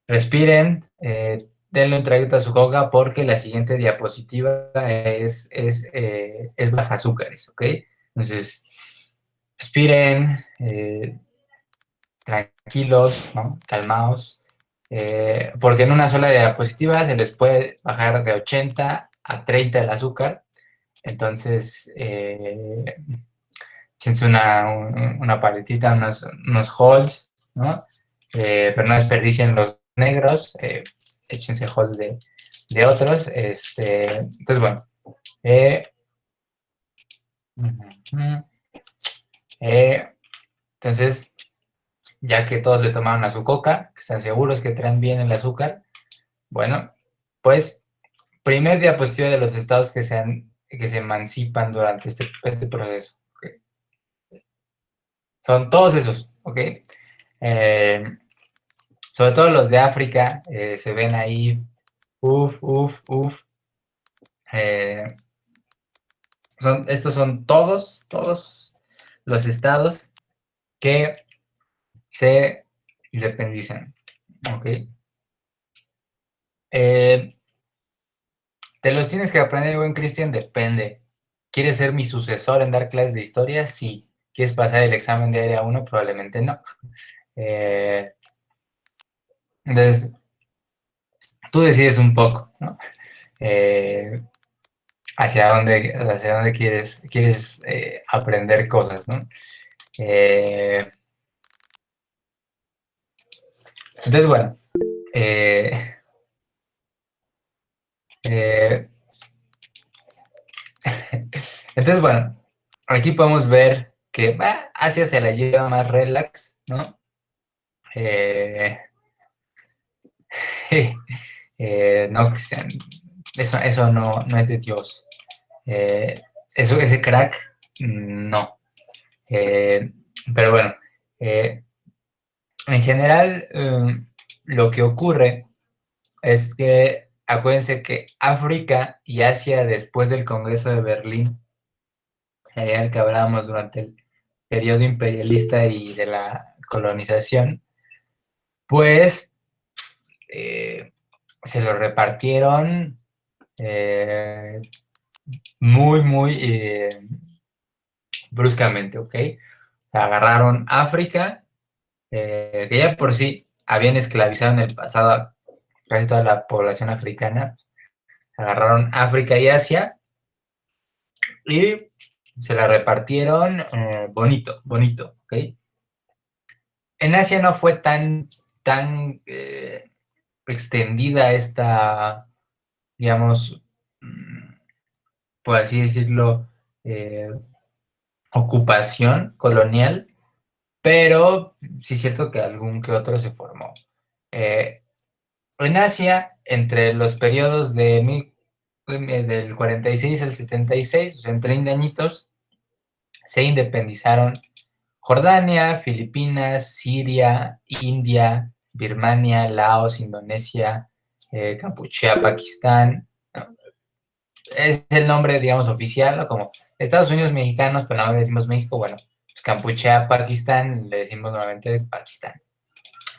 respiren, denle un traguito a su coca porque la siguiente diapositiva es baja azúcares, ¿ok? Entonces, respiren, tranquilos, ¿no? Calmaos, porque en una sola diapositiva se les puede bajar de 80 a 30 el azúcar. Entonces, échense una paletita, unos halls, ¿no? Pero no desperdicien los negros, échense halls de otros. Entonces, bueno. Entonces, ya que todos le tomaron a su coca, que están seguros que traen bien el azúcar, bueno, pues, primer diapositiva de los estados que se emancipan durante este proceso. ¿Okay? Son todos esos, ¿ok? Sobre todo los de África, se ven ahí, uf. Estos son todos los estados que se independizan, ¿ok? ¿Te los tienes que aprender, buen Cristian? Depende. ¿Quieres ser mi sucesor en dar clases de historia? Sí. ¿Quieres pasar el examen de área 1? Probablemente no. Entonces, tú decides un poco, ¿no? Hacia dónde quieres aprender cosas, ¿no? Entonces, bueno, entonces, bueno, aquí podemos ver que Asia se la lleva más relax, ¿no? No, Cristian, eso no es de Dios. Ese crack, no. Pero bueno, en general, lo que ocurre es que acuérdense que África y Asia, después del Congreso de Berlín, el que hablábamos durante el periodo imperialista y de la colonización, pues se lo repartieron muy bruscamente, ¿ok? Agarraron África, que ya por sí habían esclavizado en el pasado a casi toda la población africana, agarraron África y Asia y se la repartieron bonito, ¿ok? En Asia no fue tan extendida esta, digamos, por así decirlo, ocupación colonial, pero sí es cierto que algún que otro se formó. En Asia, entre los periodos del 46 al 76, o sea, en 30 añitos, se independizaron Jordania, Filipinas, Siria, India, Birmania, Laos, Indonesia, Kampuchea, Pakistán. ¿No? Es el nombre, digamos, oficial, ¿no? Como Estados Unidos mexicanos, pero nada más decimos México, bueno, pues Kampuchea, Pakistán, le decimos nuevamente Pakistán.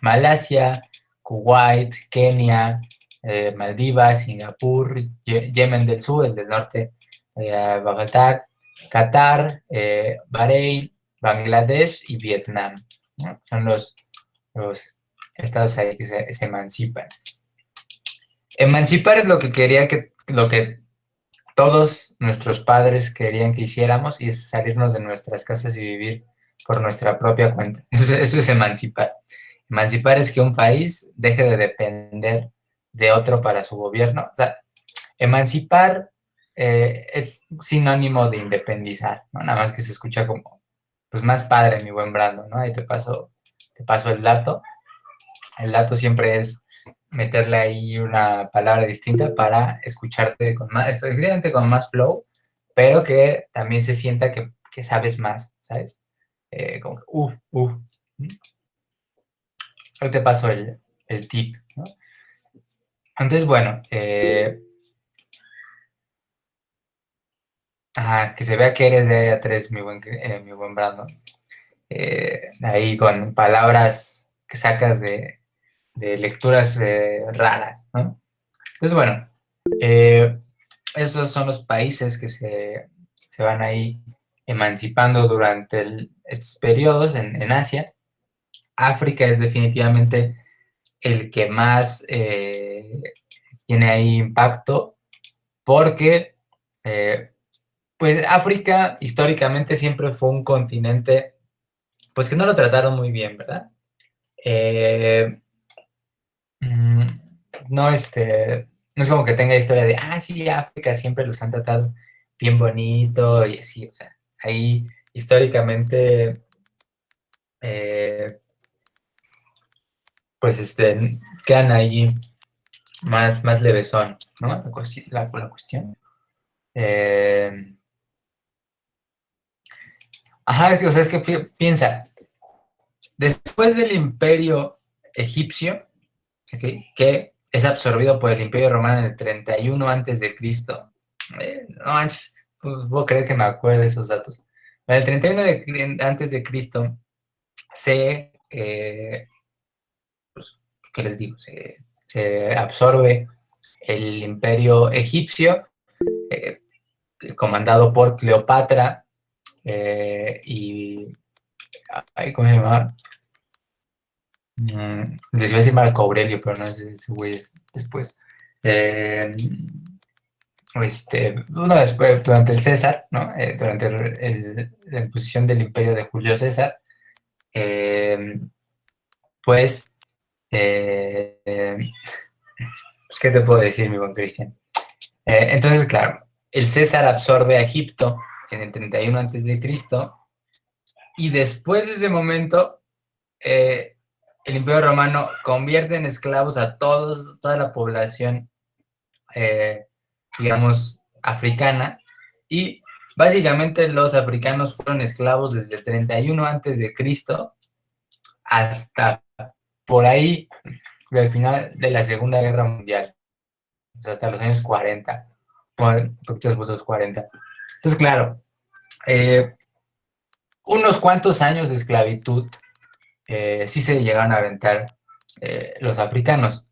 Malasia, Kuwait, Kenia, Maldivas, Singapur, Yemen del Sur, el del norte, Bagdad, Qatar, Bahrein, Bangladesh y Vietnam, ¿no? Son los estados ahí que se emancipan. Emancipar es lo que todos nuestros padres querían que hiciéramos, y es salirnos de nuestras casas y vivir por nuestra propia cuenta. Eso es emancipar. Emancipar es que un país deje de depender de otro para su gobierno. O sea, emancipar es sinónimo de independizar, ¿no? Nada más que se escucha como, pues más padre, mi buen Brando, ¿no? Ahí te paso el dato. El dato siempre es meterle ahí una palabra distinta para escucharte efectivamente con más flow, pero que también se sienta que sabes más, ¿sabes? Como que, Hoy te paso el tip, ¿no? Entonces, bueno, que se vea que eres de A3, mi buen Brandon. Ahí con palabras que sacas de lecturas raras, ¿no? Entonces, bueno, esos son los países que se van ahí emancipando durante estos periodos en Asia. África es definitivamente el que más tiene ahí impacto porque, pues, África históricamente siempre fue un continente, pues, que no lo trataron muy bien, ¿verdad? Eh, mm, no, no es como que tenga historia de, sí, África siempre los han tratado bien bonito y así, o sea, ahí históricamente, pues, quedan ahí más levesón, ¿no? La cuestión. O sea, es que piensa, después del imperio egipcio, ¿okay?, que es absorbido por el imperio romano en el 31 antes de Cristo, no manches, pues, puedo creer que me acuerdo de esos datos. En el 31 antes de Cristo pues, ¿qué les digo? Se absorbe el imperio egipcio, eh, comandado por Cleopatra, y, ¿cómo se llama? Les iba a decir Marco Aurelio, pero no es ese güey después. Uno después, durante el César, ¿no? Durante la imposición del imperio de Julio César, eh, pues, pues, ¿qué te puedo decir, mi buen Cristian? Entonces, claro, el César absorbe a Egipto en el 31 antes de Cristo y después de ese momento, el Imperio Romano convierte en esclavos a toda la población, digamos, africana, y básicamente los africanos fueron esclavos desde el 31 antes de Cristo hasta por ahí del final de la Segunda Guerra Mundial, o sea, hasta los años 40, un poquito después de los 40. Entonces, claro, unos cuantos años de esclavitud sí se llegaron a aventar los africanos.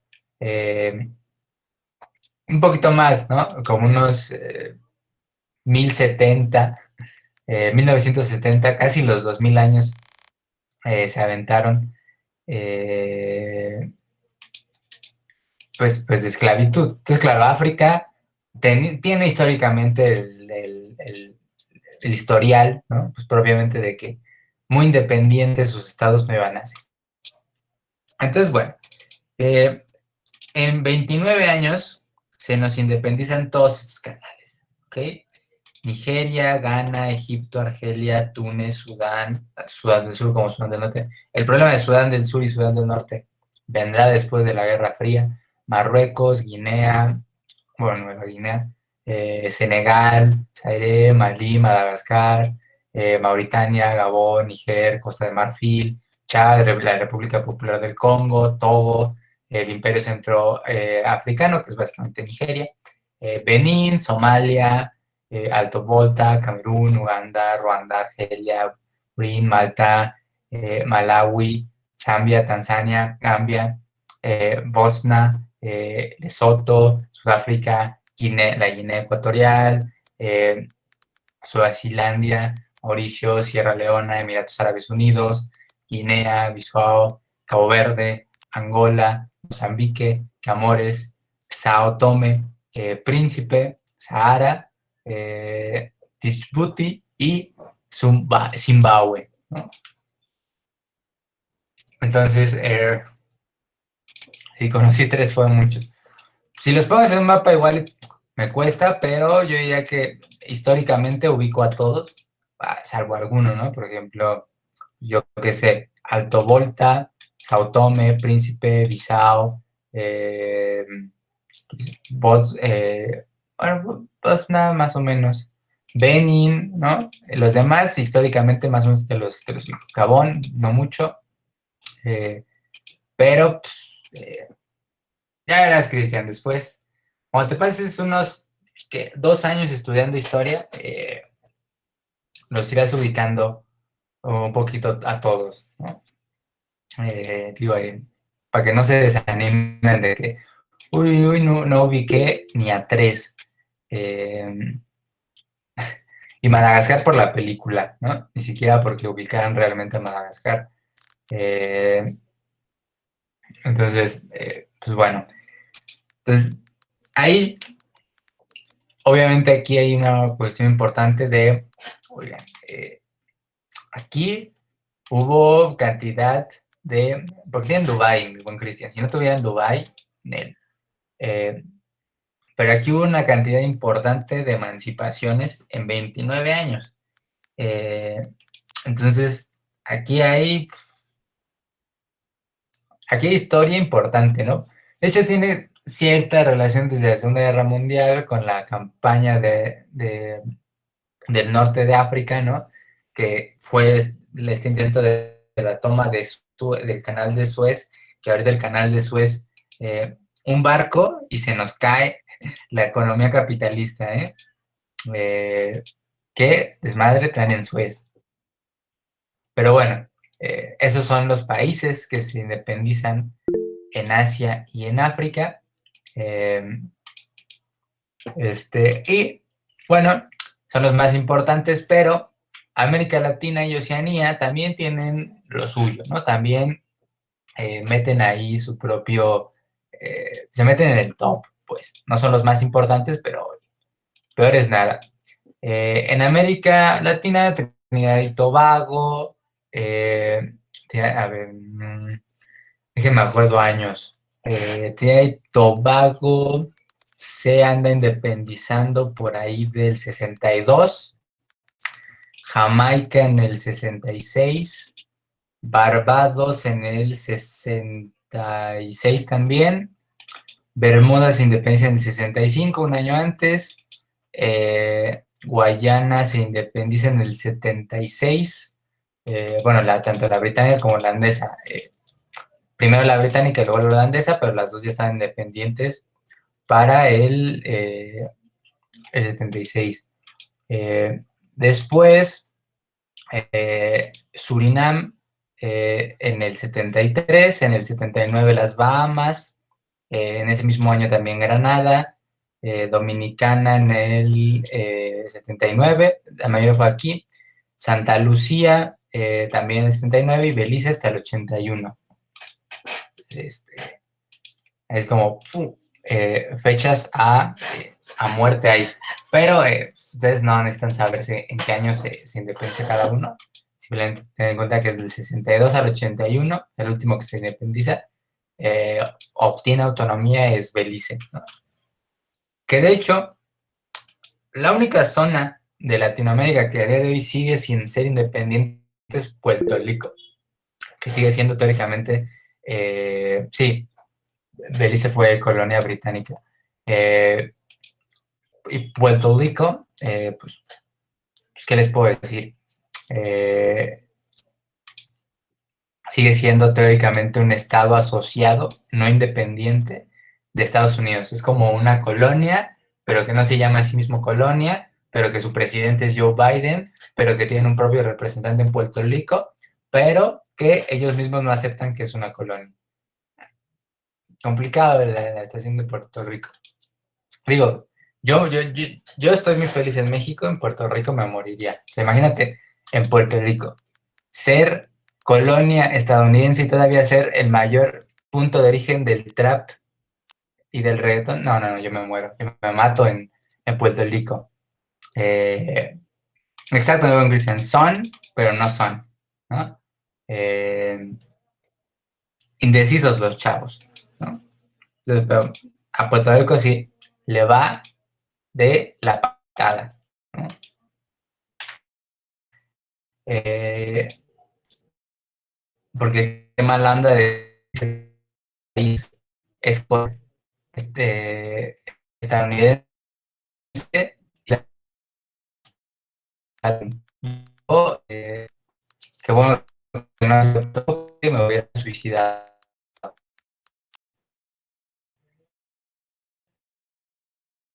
Un poquito más, ¿no? Como unos 1070, 1970, casi los 2000 años se aventaron, pues de esclavitud. Entonces, claro, África tiene históricamente el historial, ¿no? Pues propiamente de que muy independientes sus estados me van a hacer. Entonces, bueno, en 29 años se nos independizan todos estos canales, ¿ok? Nigeria, Ghana, Egipto, Argelia, Túnez, Sudán del Sur como Sudán del Norte. El problema de Sudán del Sur y Sudán del Norte vendrá después de la Guerra Fría. Marruecos, Guinea, bueno, Nueva Guinea, Senegal, Zaire, Malí, Madagascar, Mauritania, Gabón, Níger, Costa de Marfil, Chad, la República Popular del Congo, Togo, el Imperio Centroafricano, que es básicamente Nigeria, Benín, Somalia, Alto Volta, Camerún, Uganda, Ruanda, Argelia, Benín, Malta, Malawi, Zambia, Tanzania, Gambia, Bosnia, Lesoto, Sudáfrica, la Guinea Ecuatorial, Suazilandia, Mauricio, Sierra Leona, Emiratos Árabes Unidos, Guinea, Bissau, Cabo Verde, Angola, Mozambique, Comores, Sao Tome, Príncipe, Sahara, Djibouti y Zimbabue, ¿no? Entonces, si conocí tres fue muchos. Si los pongo en un mapa igual me cuesta, pero yo diría que históricamente ubico a todos, salvo alguno, ¿no? Por ejemplo, yo qué sé, Alto Volta, Sao Tome, Príncipe, Bissau, bueno, Bosnia más o menos, Benin, ¿no? Los demás históricamente más o menos de los Gabón, no mucho, pero ya verás, Cristian, después, cuando te pases unos 2 años estudiando historia, los irás ubicando un poquito a todos, ¿no? Digo, para que no se desanimen de que, uy, no ubiqué ni a tres. Eh, y Madagascar por la película, ¿no? Ni siquiera porque ubicaran realmente a Madagascar. Eh, entonces, pues bueno. Entonces, ahí, obviamente aquí hay una cuestión importante de, oigan, aquí hubo cantidad de, porque en Dubái, mi buen Cristian, si no tuviera en Dubái, eh, pero aquí hubo una cantidad importante de emancipaciones en 29 años. Eh, entonces, aquí hay, aquí hay historia importante, ¿no? De hecho, tiene cierta relación desde la Segunda Guerra Mundial con la campaña del norte de África, ¿no? Que fue este intento de la toma del canal de Suez, que ahorita el canal de Suez, un barco y se nos cae la economía capitalista, ¿eh? ¿Qué desmadre traen en Suez? Pero bueno, esos son los países que se independizan en Asia y en África. Eh, y bueno, son los más importantes, pero América Latina y Oceanía también tienen lo suyo, ¿no? También meten ahí su propio, se meten en el top, pues. No son los más importantes, pero peor es nada. En América Latina, Trinidad y Tobago, a ver, déjenme acuerdo años. Trinidad y Tobago se anda independizando por ahí del 62, Jamaica en el 66, Barbados en el 66 también, Bermuda se independiza en el 65, un año antes, Guayana se independiza en el 76, bueno, tanto la británica como la holandesa, primero la británica y luego la holandesa, pero las dos ya están independientes para el 76. Después, Surinam en el 73, en el 79 las Bahamas, en ese mismo año también Granada, Dominicana en el 79, la mayoría fue aquí, Santa Lucía también en el 79 y Belice hasta el 81. Este, es como fechas a muerte ahí. Pero ustedes no necesitan saberse en qué año se independiza cada uno. Simplemente ten en cuenta que es del 62 al 81, el último que se independiza, eh, obtiene autonomía es Belice, ¿no? Que de hecho, la única zona de Latinoamérica que a día de hoy sigue sin ser independiente es Puerto Rico, que sigue siendo teóricamente, sí, Belice fue colonia británica. Y Puerto Rico, pues, ¿qué les puedo decir? Eh, sigue siendo teóricamente un estado asociado, no independiente, de Estados Unidos. Es como una colonia, pero que no se llama a sí mismo colonia, pero que su presidente es Joe Biden, pero que tiene un propio representante en Puerto Rico, pero que ellos mismos no aceptan que es una colonia. Complicado la situación de Puerto Rico. Digo, yo estoy muy feliz en México, en Puerto Rico me moriría. O sea, imagínate, en Puerto Rico, ser colonia estadounidense y todavía ser el mayor punto de origen del trap y del reggaetón. No, yo me muero, yo me mato en Puerto Rico. Eh, exacto, no, Cristian, son, pero no son, ¿no? Eh, indecisos los chavos, ¿no? Entonces, pero a Puerto Rico sí le va de la patada, ¿no? Eh, porque qué mal anda de país es por estadounidense. O, qué bueno que no aceptó, que me hubiera suicidado.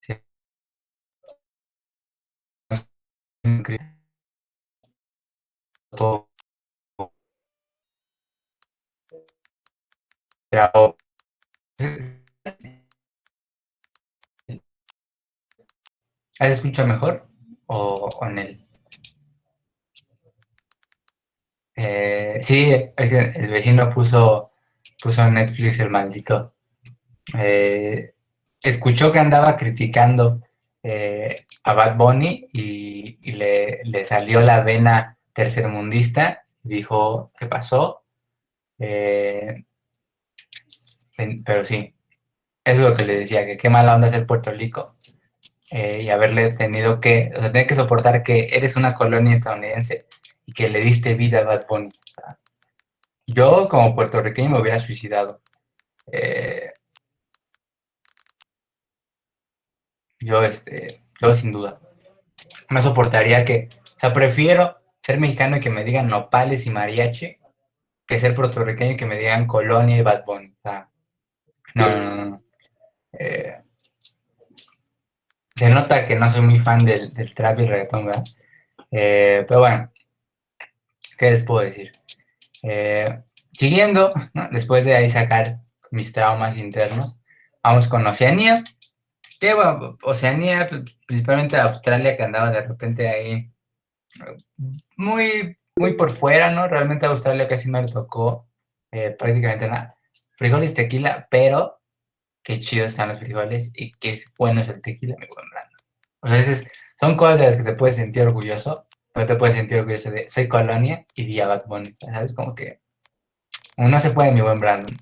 Sí, todo. Pero, ¿se escucha mejor o en el? Sí, es que el vecino puso en Netflix el maldito. Escuchó que andaba criticando a Bad Bunny y le salió la vena tercermundista. Dijo, ¿qué pasó? Eh, pero sí, eso es lo que le decía, que qué mala onda ser Puerto Rico y haberle tenido que, o sea, tener que soportar que eres una colonia estadounidense y que le diste vida a Bad Bunny. O sea, yo como puertorriqueño me hubiera suicidado. Eh, yo sin duda. No soportaría que, o sea, prefiero ser mexicano y que me digan nopales y mariachi que ser puertorriqueño y que me digan colonia y Bad Bunny. O sea, no, no, no, no. Eh, se nota que no soy muy fan del trap y el reggaetón, ¿verdad? Pero bueno, ¿qué les puedo decir? Eh, siguiendo, ¿no? Después de ahí sacar mis traumas internos, vamos con Oceanía. Que bueno, Oceanía, principalmente Australia, que andaba de repente ahí muy por fuera, ¿no? Realmente a Australia casi no le tocó prácticamente nada. Frijoles, tequila, pero qué chidos están los frijoles y qué bueno es el tequila, mi buen Brandon. O sea, son cosas de las que te puedes sentir orgulloso, pero te puedes sentir orgulloso de soy colonia y día Bad Bunny, ¿sabes? Como que no se puede, mi buen Brandon.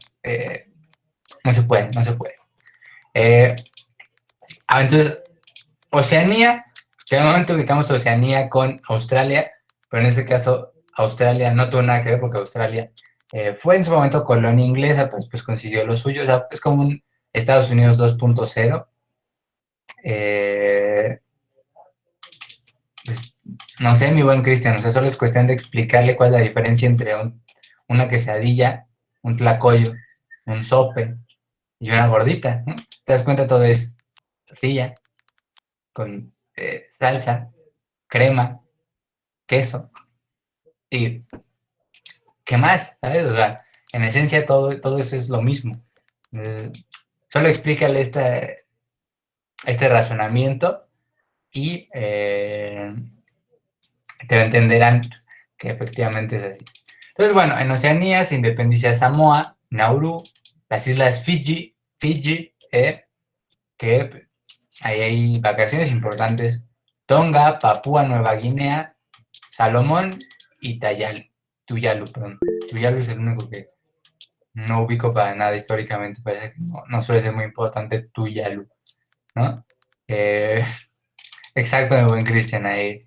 No se puede, no se puede. Eh, entonces, Oceanía, que de momento ubicamos Oceanía con Australia, pero en este caso Australia no tuvo nada que ver porque Australia fue en su momento colonia inglesa, pues, pues consiguió lo suyo, o sea, es como un Estados Unidos 2.0. Eh, pues, no sé, mi buen Cristian, o sea, solo es cuestión de explicarle cuál es la diferencia entre una quesadilla, un tlacoyo, un sope y una gordita, ¿no? Te das cuenta, todo es tortilla con salsa, crema, queso y qué más, ¿sabes? O sea, en esencia todo eso es lo mismo. Eh, solo explícale este razonamiento y te entenderán que efectivamente es así. Entonces, bueno, en Oceanía se independiza Samoa, Nauru, las islas Fiji, que ahí hay vacaciones importantes, Tonga, Papúa Nueva Guinea, Salomón y Tuyalu, perdón. Tuyalu es el único que no ubico para nada históricamente, parece que no suele ser muy importante Tuyalu, ¿no? Eh, exacto, mi buen Cristian ahí.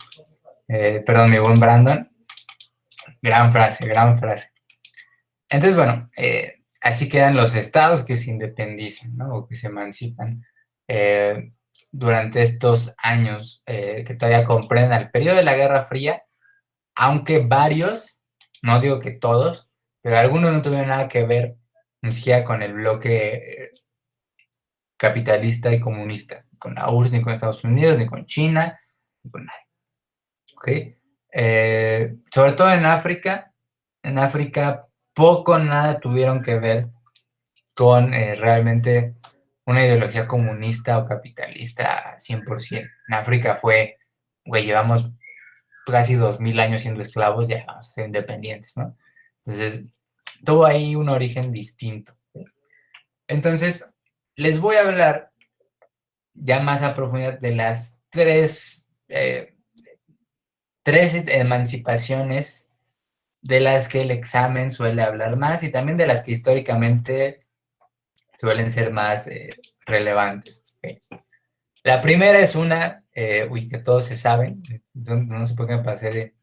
Perdón, mi buen Brandon. Gran frase, gran frase. Entonces, bueno, así quedan los estados que se independizan, ¿no? O que se emancipan durante estos años que todavía comprenden el periodo de la Guerra Fría, aunque varios, no digo que todos, pero algunos no tuvieron nada que ver ni siquiera con el bloque capitalista y comunista, con la URSS, ni con Estados Unidos, ni con China, ni con nadie. ¿Okay? Sobre todo en África poco o nada tuvieron que ver con realmente una ideología comunista o capitalista 100%. En África fue, güey, llevamos casi 2000 años siendo esclavos, ya vamos a ser independientes, ¿no? Entonces, tuvo ahí un origen distinto. Entonces, les voy a hablar ya más a profundidad de las tres emancipaciones de las que el examen suele hablar más y también de las que históricamente suelen ser más relevantes. ¿Okay? La primera es una, que todos se saben, no sé por qué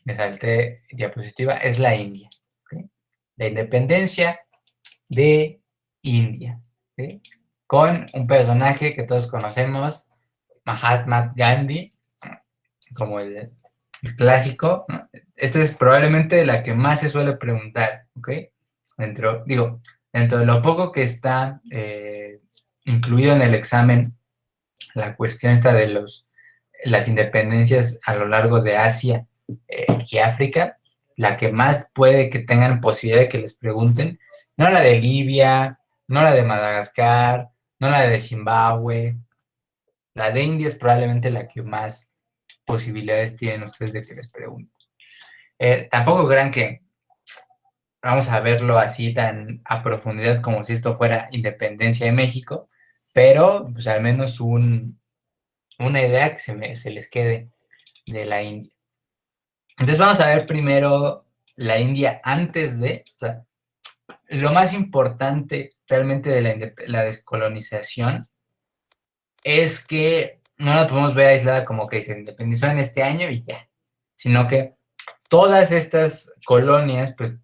me salté diapositiva, es la India. ¿Okay? La independencia de India. ¿Okay? Con un personaje que todos conocemos, Mahatma Gandhi, como el clásico, ¿no? Esta es probablemente la que más se suele preguntar, ¿ok? Dentro de lo poco que está incluido en el examen, la cuestión está de las independencias a lo largo de Asia y África, la que más puede que tengan posibilidad de que les pregunten No la de Libia, no la de Madagascar, no la de Zimbabue. La de India es probablemente la que más posibilidades tienen ustedes de que les pregunten. Tampoco crean que vamos a verlo así tan a profundidad como si esto fuera independencia de México, pero pues al menos una idea que se les quede de la India. Entonces vamos a ver primero la India antes de, o sea, lo más importante realmente de la descolonización es que no la podemos ver aislada como que se independizó en este año y ya, sino que todas estas colonias pues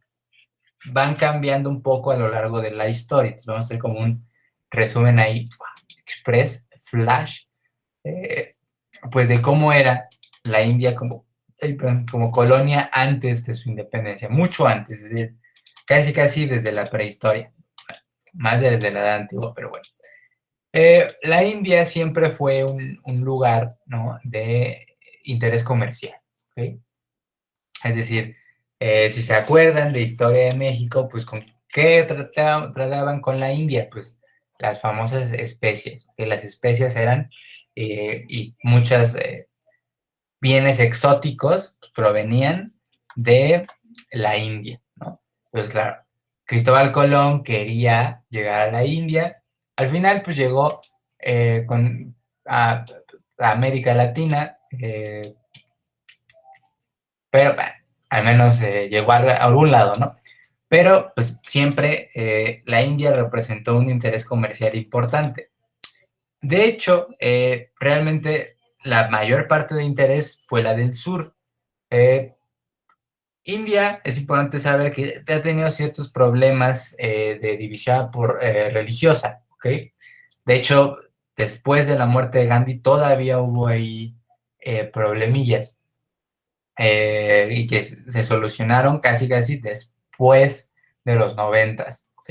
van cambiando un poco a lo largo de la historia. Entonces vamos a hacer como un resumen ahí, express, flash, eh, pues de cómo era la India como colonia antes de su independencia, mucho antes, casi desde la prehistoria, más desde la edad antigua, pero bueno. La India siempre fue un lugar, ¿no?, de interés comercial, ¿ok? Es decir, si se acuerdan de Historia de México, pues ¿con qué trataban con la India? Pues las famosas especias, que las especias eran y muchos bienes exóticos pues, provenían de la India, ¿no? Pues claro, Cristóbal Colón quería llegar a la India, al final pues llegó a, a América Latina, pero bueno, al menos llegó a algún lado, ¿no? Pero pues siempre la India representó un interés comercial importante. De hecho, realmente la mayor parte de interés fue la del sur. Eh, India, es importante saber que ha tenido ciertos problemas de división religiosa, ¿ok? De hecho, después de la muerte de Gandhi todavía hubo ahí problemillas y que se solucionaron casi después de los 90, ¿ok?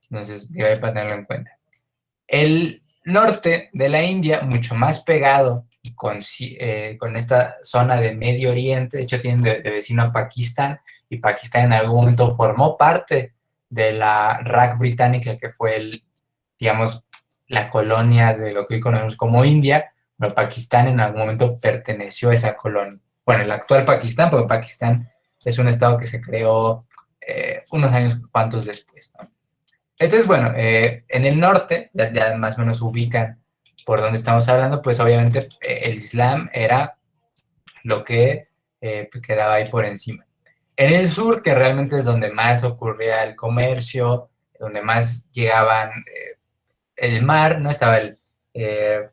Entonces, digo, ahí para tenerlo en cuenta. El norte de la India, mucho más pegado con esta zona de Medio Oriente, de hecho tienen de vecino a Pakistán, y Pakistán en algún momento formó parte de la RAC británica, que fue digamos, la colonia de lo que hoy conocemos como India, pero Pakistán en algún momento perteneció a esa colonia. Bueno, el actual Pakistán, porque Pakistán es un estado que se creó unos años cuantos después, ¿no? Entonces, bueno, en el norte, ya más o menos ubican por donde estamos hablando, pues obviamente el Islam era lo que pues, quedaba ahí por encima. En el sur, que realmente es donde más ocurría el comercio, donde más llegaban el mar, ¿no? Estaba eh,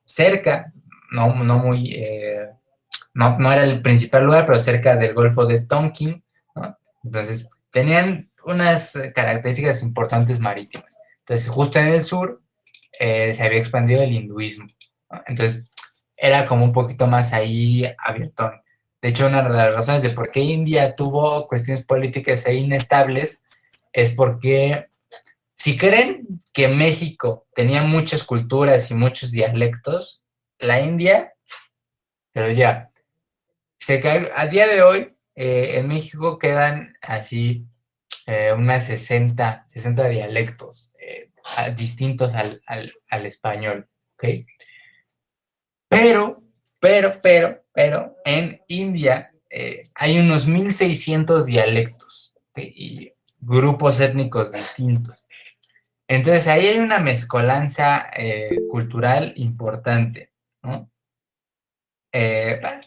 cerca, no muy, no era el principal lugar, pero cerca del Golfo de Tonkin, ¿no? Entonces, tenían unas características importantes marítimas. Entonces, justo en el sur se había expandido el hinduismo, ¿no? Entonces, era como un poquito más ahí abierto. De hecho, una de las razones de por qué India tuvo cuestiones políticas ahí inestables es porque si creen que México tenía muchas culturas y muchos dialectos, la India, pero ya, a día de hoy en México quedan así unas 60 dialectos distintos al español, ¿ok? Pero, pero, en India hay unos 1,600 dialectos, ¿okay? Y grupos étnicos distintos. Entonces ahí hay una mezcolanza cultural importante, ¿no? Bueno,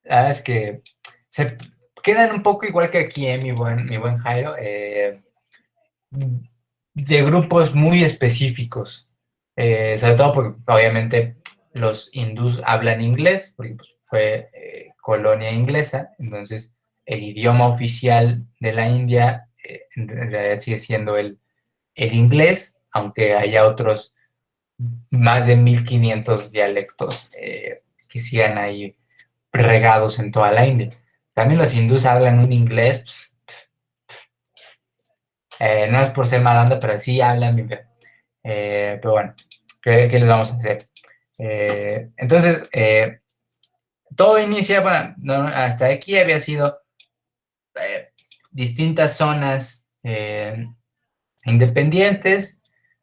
la verdad es que se quedan un poco igual que aquí, mi buen Jairo, de grupos muy específicos, sobre todo porque obviamente los hindús hablan inglés, porque pues, fue colonia inglesa, entonces el idioma oficial de la India en realidad sigue siendo el inglés, aunque haya otros más de 1,500 dialectos que sigan ahí regados en toda la India. También los hindús hablan un inglés, no es por ser mala onda, pero sí hablan bien feo. Pero bueno, ¿qué les vamos a hacer? Entonces, todo inicia, bueno, hasta aquí había sido distintas zonas independientes.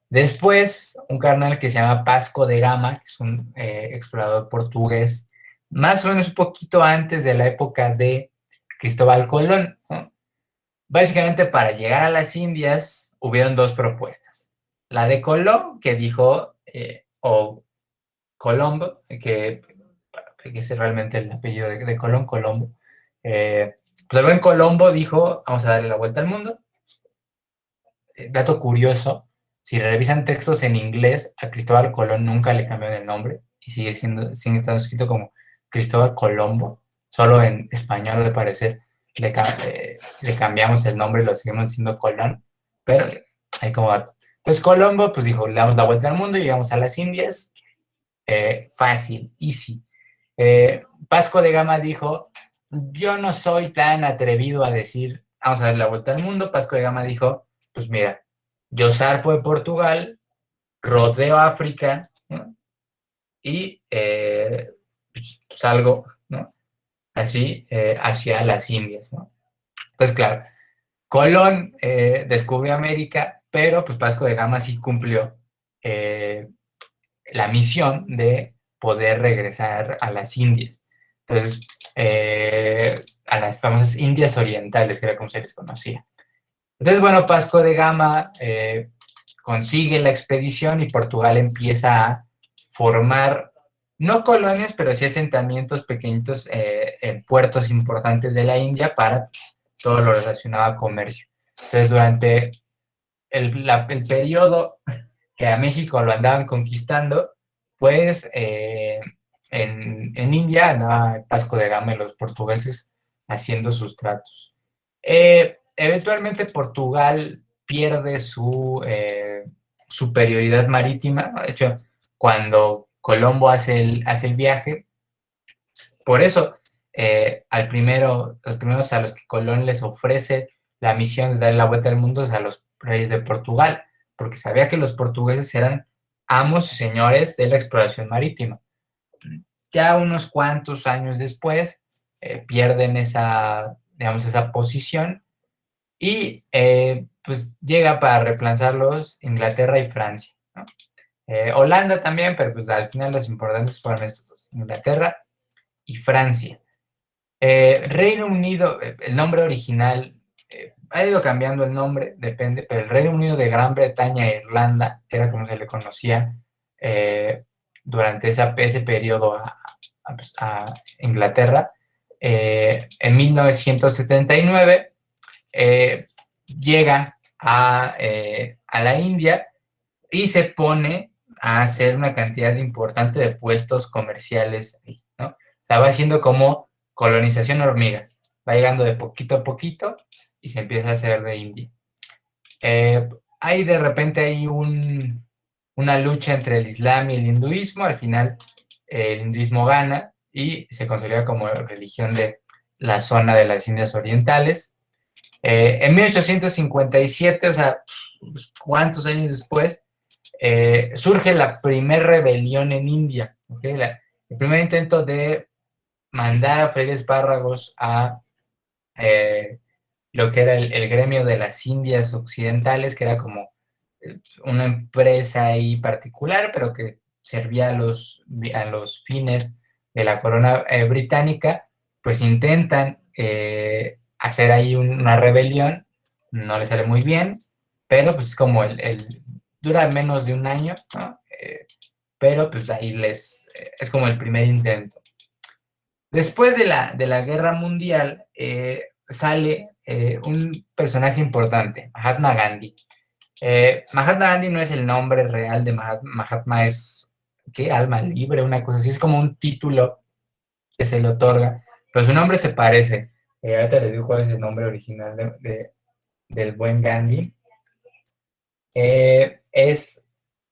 Después, un carnal que se llama Vasco de Gama, que es un explorador portugués, más o menos un poquito antes de la época de Cristóbal Colón, ¿no? Básicamente, para llegar a las Indias, hubieron dos propuestas. La de Colón, que dijo, o Colombo, que es realmente el apellido de Colón, Colombo. Pues el buen Colombo dijo, vamos a darle la vuelta al mundo. Dato curioso, si revisan textos en inglés, a Cristóbal Colón nunca le cambiaron el nombre y sigue estando escrito como Cristóbal Colombo. Solo en español, de parecer, le cambiamos el nombre y lo seguimos diciendo Colón, pero ahí como dato. Entonces Colombo, pues dijo, le damos la vuelta al mundo y llegamos a las Indias. Fácil, easy. Vasco de Gama dijo, yo no soy tan atrevido a decir, vamos a dar la vuelta al mundo. Vasco de Gama dijo, pues mira, yo zarpo de Portugal, rodeo África, ¿no? Y pues, salgo, ¿no? Así hacia las Indias, ¿no? Entonces, claro, Colón descubrió América, pero pues Vasco de Gama sí cumplió la misión de poder regresar a las Indias. Entonces, a las famosas Indias Orientales, que era como se les conocía. Entonces, bueno, Vasco de Gama consigue la expedición y Portugal empieza a formar, no colonias, pero sí asentamientos pequeñitos en puertos importantes de la India para todo lo relacionado a comercio. Entonces, durante el periodo que a México lo andaban conquistando, pues en India andaba Vasco de Gama y los portugueses haciendo sus tratos. Eventualmente Portugal pierde su superioridad marítima. De hecho, cuando Colombo hace el viaje, por eso los primeros a los que Colón les ofrece la misión de dar la vuelta al mundo es a los reyes de Portugal, porque sabía que los portugueses eran amos y señores de la exploración marítima. Ya unos cuantos años después pierden digamos, esa posición y pues llega para reemplazarlos Inglaterra y Francia, ¿no? Holanda también, pero pues al final los importantes fueron estos dos, Inglaterra y Francia. Reino Unido, el nombre original, ha ido cambiando el nombre, depende, pero el Reino Unido de Gran Bretaña e Irlanda, que era como se le conocía durante ese periodo a Inglaterra, en 1979 llega a la India y se pone a hacer una cantidad importante de puestos comerciales, ¿no? O sea, va haciendo como colonización hormiga, va llegando de poquito a poquito y se empieza a hacer de India. Hay de repente hay una lucha entre el Islam y el hinduismo, al final el hinduismo gana y se consolida como religión de la zona de las Indias Orientales. En 1857, o sea, ¿cuántos años después? Surge la primera rebelión en India, ¿okay? El primer intento de mandar a Freire Espárragos a lo que era el gremio de las Indias Occidentales, que era como una empresa ahí particular, pero que servía a los fines de la corona británica, pues intentan hacer ahí una rebelión, no le sale muy bien, pero pues es como dura menos de un año, ¿no? Pero pues ahí es como el primer intento. Después de la Guerra Mundial sale un personaje importante, Mahatma Gandhi. Mahatma Gandhi no es el nombre real de Mahatma, Mahatma es, ¿qué? Alma libre, una cosa así, es como un título que se le otorga, pero su nombre se parece. Ahorita les digo cuál es el nombre original del buen Gandhi. Es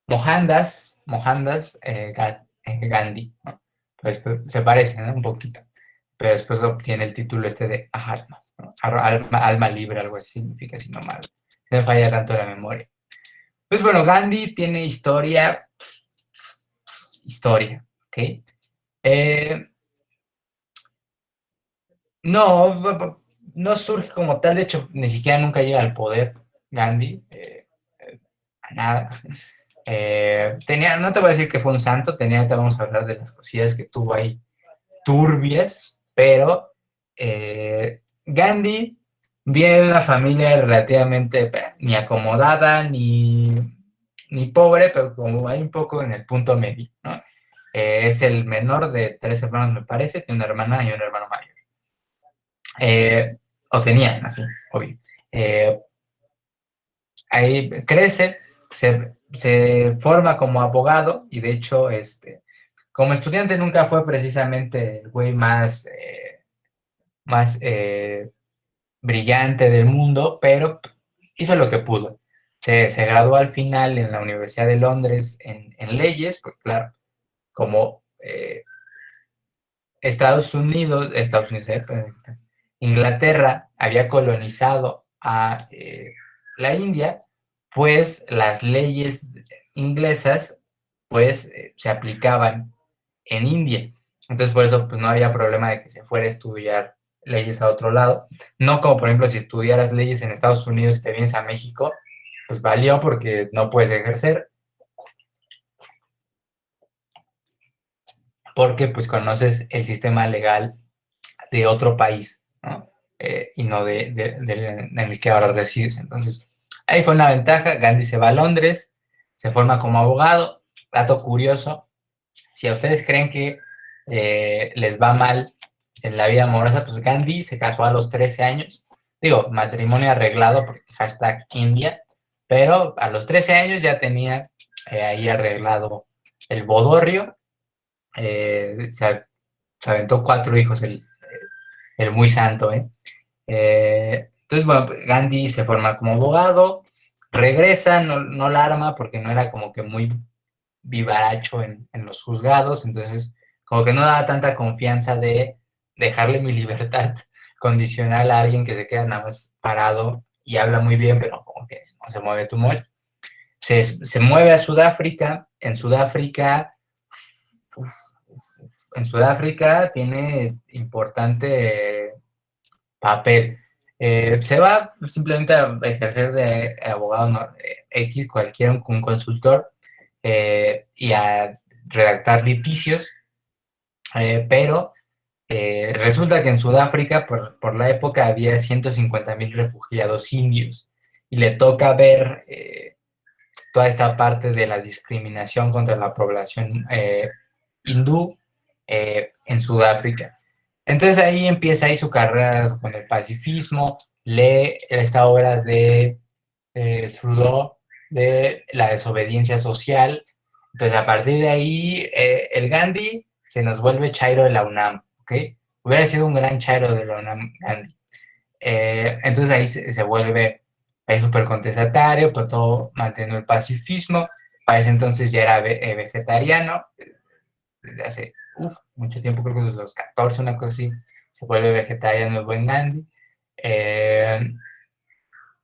Mohandas Gandhi, ¿no? Pues, se parece, ¿no? Un poquito, pero después obtiene el título este de Mahatma, ¿no? Alma libre, algo así significa, si no mal, no me falla tanto la memoria. Pues bueno, Gandhi tiene historia, ¿ok? Eh, no, no surge como tal, de hecho, ni siquiera nunca llega al poder Gandhi. nada. No te voy a decir que fue un santo, vamos a hablar de las cosillas que tuvo ahí turbias, pero Gandhi viene de una familia relativamente ni acomodada ni pobre, pero como hay un poco en el punto medio, ¿no? Es el menor de 3 hermanos, me parece, tiene una hermana y un hermano mayor. O tenían, así, obvio. Eh, Ahí crece, se forma como abogado y de hecho, como estudiante nunca fue precisamente el güey más brillante del mundo, pero hizo lo que pudo. Se graduó al final en la Universidad de Londres en leyes, pues claro, como Estados Unidos, Inglaterra había colonizado a la India, pues las leyes inglesas pues se aplicaban en India. Entonces por eso pues no había problema de que se fuera a estudiar leyes a otro lado. No como por ejemplo si estudiaras leyes en Estados Unidos y te vienes a México, pues valió porque no puedes ejercer, porque pues conoces el sistema legal de otro país, ¿no? Y no en el que ahora resides. Entonces, ahí fue una ventaja. Gandhi se va a Londres, se forma como abogado. Dato curioso, si a ustedes creen que les va mal en la vida amorosa, pues Gandhi se casó a los 13 años. Digo, matrimonio arreglado, porque hashtag India, pero a los 13 años ya tenía ahí arreglado el bodorrio. Se aventó 4 hijos el muy santo, ¿eh? Entonces, bueno, Gandhi se forma como abogado, regresa, no la arma porque no era como que muy vivaracho en los juzgados, entonces como que no daba tanta confianza de dejarle mi libertad condicional a alguien que se queda nada más parado y habla muy bien, pero como que no se mueve tu mol. Se mueve a Sudáfrica, en Sudáfrica tiene importante papel. Se va simplemente a ejercer de abogado, ¿no? X, cualquiera, un consultor, y a redactar litigios, pero resulta que en Sudáfrica, por la época, había 150,000 refugiados indios y le toca ver toda esta parte de la discriminación contra la población hindú en Sudáfrica. Entonces ahí empieza ahí su carrera con el pacifismo, lee esta obra de Trudeau de la desobediencia social. Entonces a partir de ahí el Gandhi se nos vuelve Chairo de la UNAM, ¿ok? Hubiera sido un gran Chairo de la UNAM Gandhi. Entonces ahí se vuelve súper contestatario, pero todo manteniendo el pacifismo. Para ese entonces ya era vegetariano, desde hace mucho tiempo, creo que desde los 14, una cosa así, se vuelve vegetariano el buen Gandhi. Eh,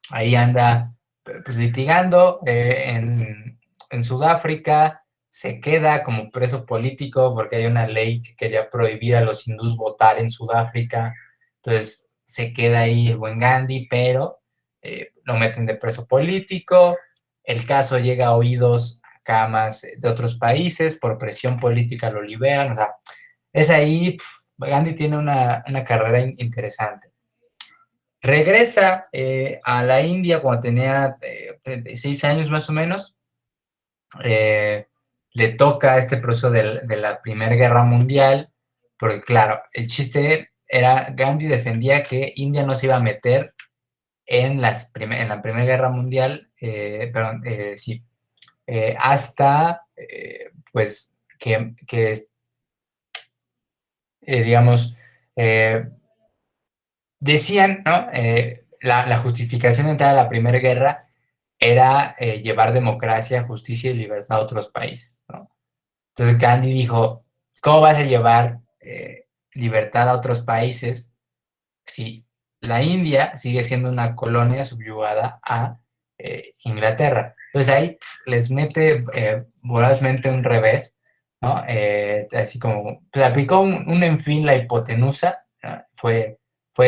Ahí anda pues, litigando en Sudáfrica, se queda como preso político porque hay una ley que quería prohibir a los hindús votar en Sudáfrica, entonces se queda ahí el buen Gandhi, pero lo meten de preso político, el caso llega a oídos acá más de otros países, por presión política lo liberan, o sea, es ahí, Gandhi tiene una carrera interesante. Regresa a la India cuando tenía 36 años más o menos. Eh, Le toca este proceso de la Primera Guerra Mundial, porque claro, el chiste era, Gandhi defendía que India no se iba a meter en la Primera Guerra Mundial, perdón, sí, hasta pues que digamos, decían, ¿no? La justificación de entrar a la Primera Guerra era llevar democracia, justicia y libertad a otros países, ¿no? Entonces Gandhi dijo, ¿cómo vas a llevar libertad a otros países si la India sigue siendo una colonia subyugada a Inglaterra? Entonces ahí les mete vorazmente un revés, ¿no? Así como, pues aplicó en fin la hipotenusa, ¿no? Fue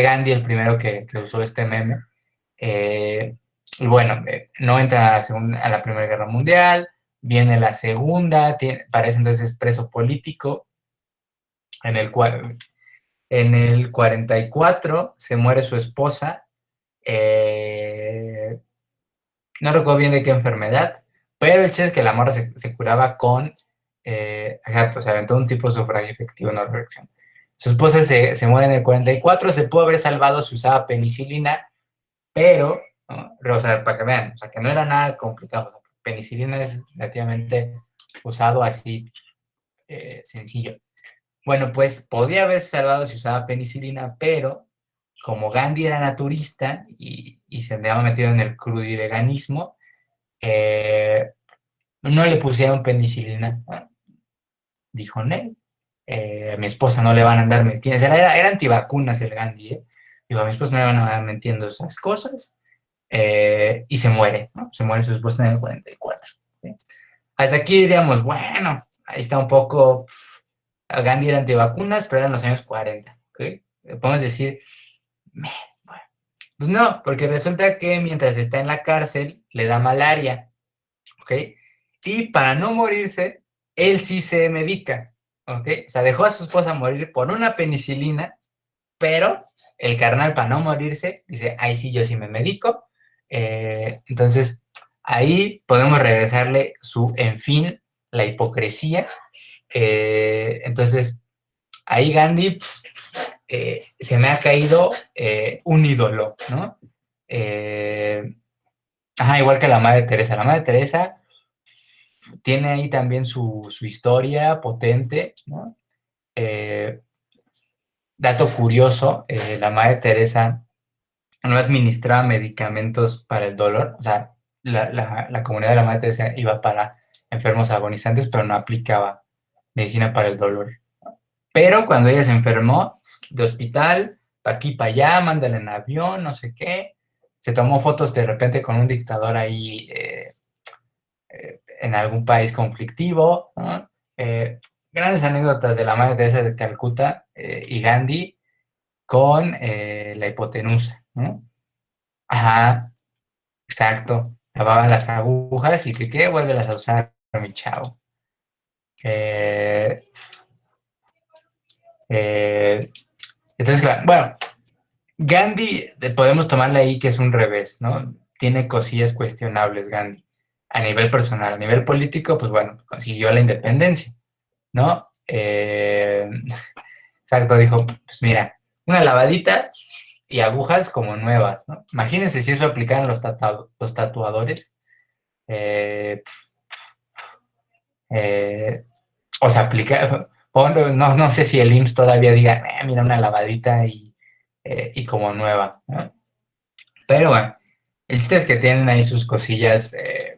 Gandhi el primero que usó este meme. Eh, y bueno, no entra a la Primera Guerra Mundial, viene la Segunda, parece entonces preso político, en el, en el 44 se muere su esposa, no recuerdo bien de qué enfermedad, pero el chiste es que la morra se curaba con, exacto, se aventó un tipo de sufragio efectivo, no reacción. Su esposa se muere en el 44, se pudo haber salvado si usaba penicilina, pero, ¿no? O sea, para que vean, o sea, que no era nada complicado. Penicilina es relativamente usado así, sencillo. Bueno, pues podría haberse salvado si usaba penicilina, pero como Gandhi era naturista y se andaba metido en el crudiveganismo, no le pusieron penicilina. ¿No? Dijo, no, a mi esposa no le van a andar metiendo. O sea, era antivacunas el Gandhi, ¿eh? Dijo, a mi esposa no le van a andar metiendo esas cosas. Y se muere, ¿no? Se muere su esposa en el 44. ¿Sí? Hasta aquí diríamos, bueno, ahí está un poco. Gandhi era antivacunas, pero eran los años 40. ¿Okay? Podemos decir, bueno, pues no, porque resulta que mientras está en la cárcel le da malaria. ¿Ok? Y para no morirse, él sí se medica. ¿Ok? O sea, dejó a su esposa morir por una penicilina, pero el carnal para no morirse dice, ahí sí yo sí me medico. Entonces, ahí podemos regresarle su, en fin, la hipocresía. Entonces, ahí Gandhi se me ha caído un ídolo, ¿no? Igual que la Madre Teresa. La Madre Teresa tiene ahí también su historia potente, ¿no? Dato curioso, la Madre Teresa no administraba medicamentos para el dolor, o sea, la comunidad de la Madre Teresa iba para enfermos agonizantes, pero no aplicaba medicina para el dolor. Pero cuando ella se enfermó de hospital, pa' aquí, para allá, mándale en avión, no sé qué, se tomó fotos de repente con un dictador ahí en algún país conflictivo, ¿no? Grandes anécdotas de la Madre Teresa de Calcuta y Gandhi con la hipotenusa, ¿no? Ajá, exacto. Lavaban las agujas y que qué, vuelve a usar, mi chavo. Eh, eh, entonces, claro, bueno, Gandhi, podemos tomarle ahí que es un revés, ¿no? Tiene cosillas cuestionables Gandhi, a nivel personal. A nivel político, pues bueno, consiguió la independencia, ¿no? Exacto, dijo, pues mira, una lavadita y agujas como nuevas, ¿no? Imagínense si eso aplicaran los tatuadores. Eh, eh, o sea, aplica, o no sé si el IMSS todavía diga, mira, una lavadita y como nueva, ¿no? Pero bueno, el chiste es que tienen ahí sus cosillas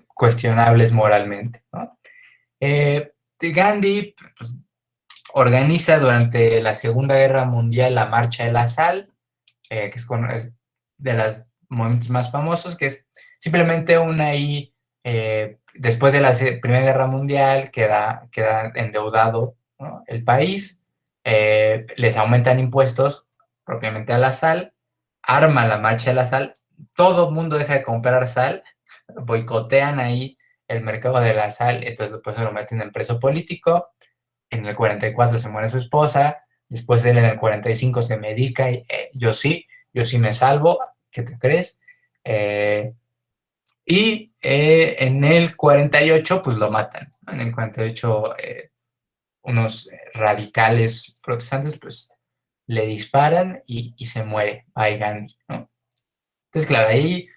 cuestionables moralmente, ¿no? Gandhi pues, organiza durante la Segunda Guerra Mundial la Marcha de la Sal, que es de los momentos más famosos, que es simplemente una ahí, después de la Primera Guerra Mundial, queda endeudado, ¿no? El país, les aumentan impuestos propiamente a la sal, arma la Marcha de la Sal, todo el mundo deja de comprar sal, boicotean ahí el mercado de la sal, entonces después se lo meten en preso político, en el 44 se muere su esposa, después él en el 45 se medica y yo sí me salvo, ¿qué te crees? En el 48 pues lo matan, ¿no? En el 48 unos radicales protestantes pues le disparan y se muere Bhai Gandhi, ¿no? Entonces, claro, ahí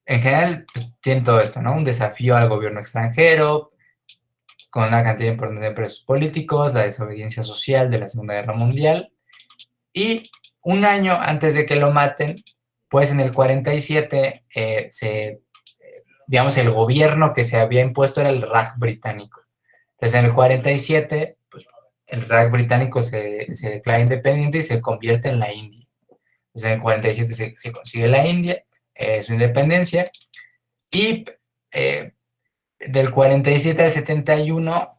en general pues, tiene todo esto, ¿no? Un desafío al gobierno extranjero, con una cantidad importante de presos políticos, la desobediencia social de la Segunda Guerra Mundial, y un año antes de que lo maten, pues en el 47, digamos, el gobierno que se había impuesto era el Raj británico. Entonces en el 47, pues el Raj británico se declara independiente y se convierte en la India. Entonces en el 47 se consigue la India, su independencia, y del 47 al 71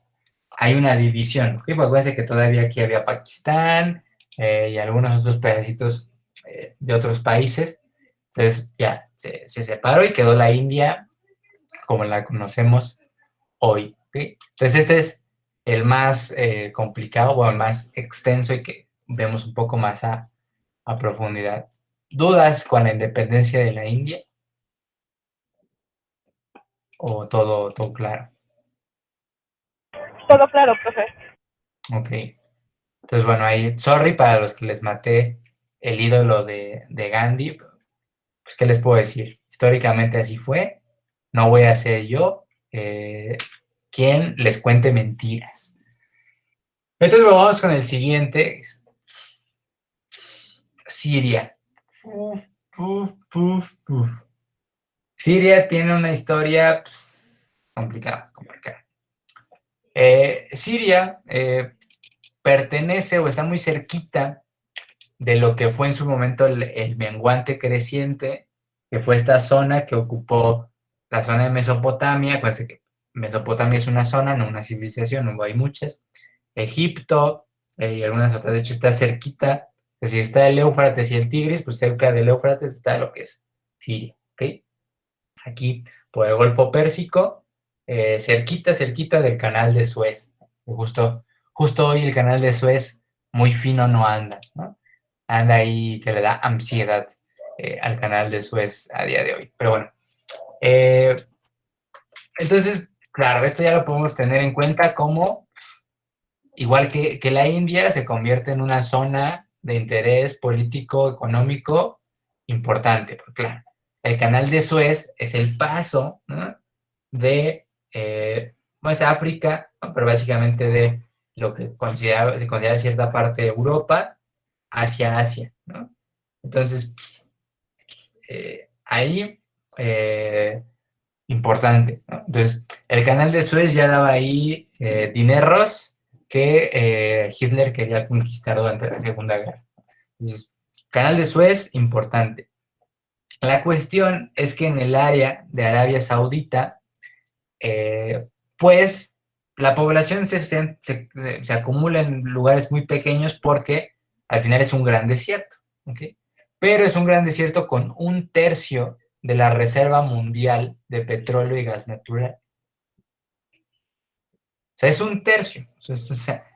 hay una división. ¿Okay? Pues acuérdense que todavía aquí había Pakistán y algunos otros pedacitos de otros países. Entonces, ya, se separó y quedó la India como la conocemos hoy. ¿Okay? Entonces este es el más complicado o el más extenso y que vemos un poco más a profundidad. ¿Dudas con la independencia de la India? ¿O todo claro? Todo claro, profe. Ok. Entonces, bueno, ahí, sorry para los que les maté el ídolo de Gandhi. Pues, ¿qué les puedo decir? Históricamente así fue. No voy a ser yo quien les cuente mentiras. Entonces, bueno, vamos con el siguiente. Siria. Uf, uf, uf, uf. Siria tiene una historia complicada, complicada. Siria pertenece o está muy cerquita de lo que fue en su momento el menguante creciente, que fue esta zona que ocupó la zona de Mesopotamia. Acuérdense que Mesopotamia es una zona, no una civilización, no hay muchas. Egipto y algunas otras. De hecho, está cerquita. Es decir, está el Éufrates y el Tigris, pues cerca del Éufrates está lo que es Siria. ¿Okay? Aquí por el Golfo Pérsico, cerquita del Canal de Suez. Justo hoy el Canal de Suez muy fino no anda, ¿no? Anda ahí que le da ansiedad al Canal de Suez a día de hoy. Pero bueno, eh, entonces, claro, esto ya lo podemos tener en cuenta como, igual que la India, se convierte en una zona de interés político, económico importante, porque claro, el Canal de Suez es el paso, ¿no? de pues África, ¿no? Pero básicamente de lo que se considera cierta parte de Europa hacia Asia, ¿no? Entonces, ahí, importante, ¿no? Entonces, el canal de Suez ya daba ahí dineros que Hitler quería conquistar durante la Segunda Guerra. Entonces, canal de Suez, importante. La cuestión es que en el área de Arabia Saudita, pues la población se acumula en lugares muy pequeños porque al final es un gran desierto, ¿okay? Pero es un gran desierto con 1/3 de la reserva mundial de petróleo y gas natural. O sea, es 1/3. O sea,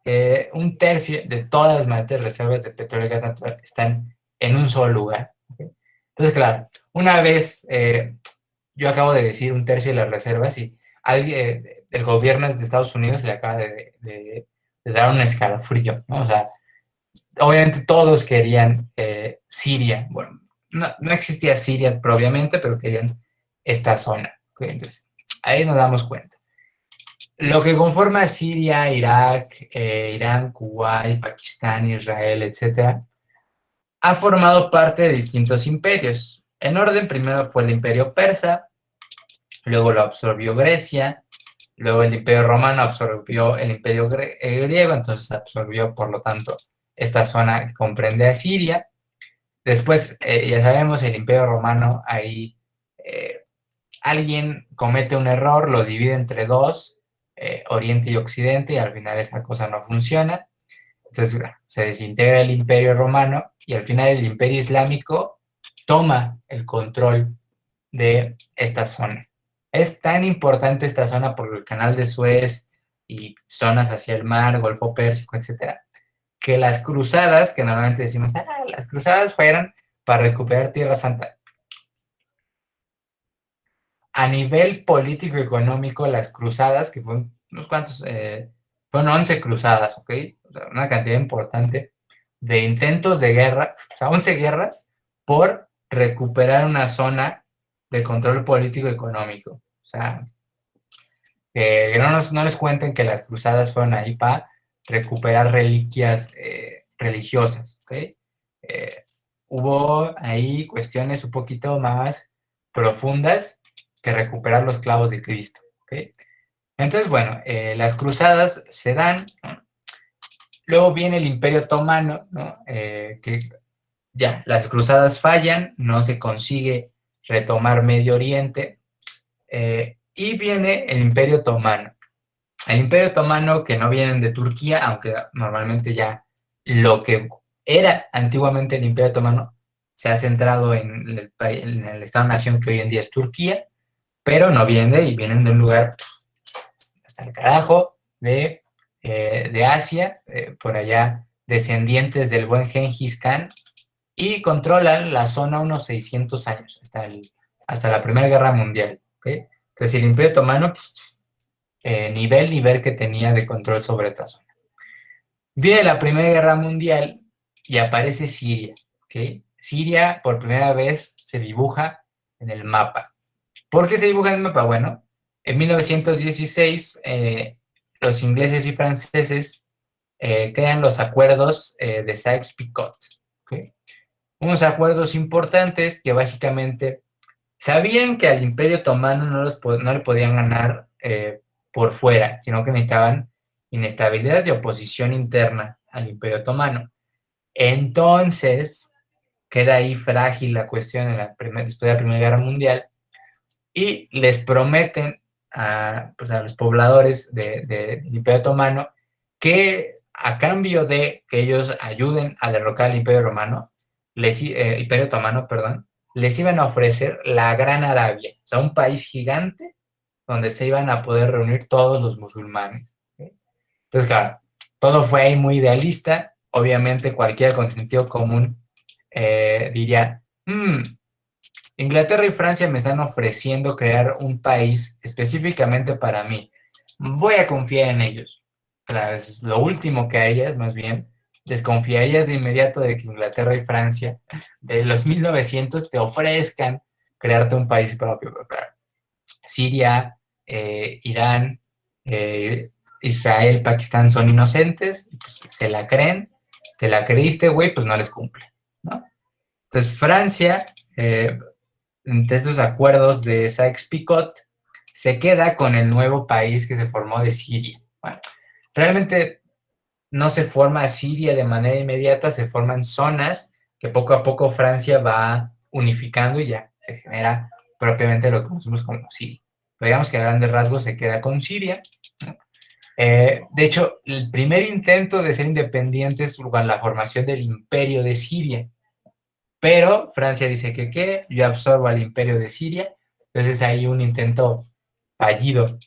1/3 de todas las mayores reservas de petróleo y gas natural están en un solo lugar. ¿Okay? Entonces, claro, una vez yo acabo de decir 1/3 de las reservas y el gobierno de Estados Unidos le acaba de dar un escalofrío, ¿no? O sea, obviamente todos querían Siria. Bueno, no existía Siria propiamente, pero querían esta zona. ¿Okay? Entonces, ahí nos damos cuenta. Lo que conforma Siria, Irak, Irán, Kuwait, Pakistán, Israel, etcétera, ha formado parte de distintos imperios. En orden, primero fue el imperio persa, luego lo absorbió Grecia, luego el imperio romano absorbió el imperio griego, entonces absorbió, por lo tanto, esta zona que comprende a Siria. Después, ya sabemos, el imperio romano, ahí alguien comete un error, lo divide entre dos, Oriente y Occidente, y al final esa cosa no funciona. Entonces se desintegra el imperio romano y al final el imperio islámico toma el control de esta zona. Es tan importante esta zona por el canal de Suez y zonas hacia el mar, Golfo Pérsico, etcétera, que las cruzadas, que normalmente decimos, las cruzadas fueron para recuperar Tierra Santa. A nivel político y económico, las cruzadas, que fueron unos cuantos, fueron 11 cruzadas, ¿ok? O sea, una cantidad importante de intentos de guerra, o sea, 11 guerras por recuperar una zona de control político y económico. O sea, que no les cuenten que las cruzadas fueron ahí para recuperar reliquias religiosas, ¿ok? Eh, Hubo ahí cuestiones un poquito más profundas que recuperar los clavos de Cristo, ¿ok? Entonces, bueno, las cruzadas se dan, ¿no? Luego viene el Imperio Otomano, ¿no? Que ya, las cruzadas fallan, no se consigue retomar Medio Oriente, y viene el Imperio Otomano. El Imperio Otomano, que no vienen de Turquía, aunque normalmente ya lo que era antiguamente el Imperio Otomano se ha centrado en el Estado-nación que hoy en día es Turquía, pero no vienen de ahí, vienen de un lugar hasta el carajo de Asia, por allá descendientes del buen Gengis Khan, y controlan la zona unos 600 años, hasta la Primera Guerra Mundial. ¿Okay? Entonces el Imperio Otomano, nivel que tenía de control sobre esta zona. Viene la Primera Guerra Mundial y aparece Siria. ¿Okay? Siria por primera vez se dibuja en el mapa. ¿Por qué se dibuja en el mapa? Bueno, en 1916 los ingleses y franceses crean los acuerdos de Sykes-Picot. ¿Okay? Unos acuerdos importantes que básicamente sabían que al Imperio Otomano no le podían ganar por fuera, sino que necesitaban inestabilidad y oposición interna al Imperio Otomano. Entonces, queda ahí frágil la cuestión después de la Primera Guerra Mundial y les prometen pues a los pobladores del Imperio Otomano que a cambio de que ellos ayuden a derrocar al Imperio Romano, Imperio Otomano, perdón, les iban a ofrecer la Gran Arabia, o sea, un país gigante donde se iban a poder reunir todos los musulmanes. ¿Okay? Entonces, claro, todo fue ahí muy idealista. Obviamente, cualquiera con sentido común diría, Inglaterra y Francia me están ofreciendo crear un país específicamente para mí. Voy a confiar en ellos. Claro, es lo último que harías, más bien. Desconfiarías de inmediato de que Inglaterra y Francia de los 1900 te ofrezcan crearte un país propio. Claro. Siria, Irán, Israel, Pakistán son inocentes, pues se la creen, te la creíste, güey, pues no les cumple, ¿no? Entonces Francia, de estos acuerdos de Sykes-Picot, se queda con el nuevo país que se formó de Siria. Bueno, realmente no se forma Siria de manera inmediata, se forman zonas que poco a poco Francia va unificando y ya se genera propiamente lo que conocemos como Siria. Pero digamos que a grandes rasgos se queda con Siria. De hecho, el primer intento de ser independiente es la formación del Imperio de Siria. Pero Francia dice que ¿qué? Yo absorbo al Imperio de Siria. Entonces hay un intento fallido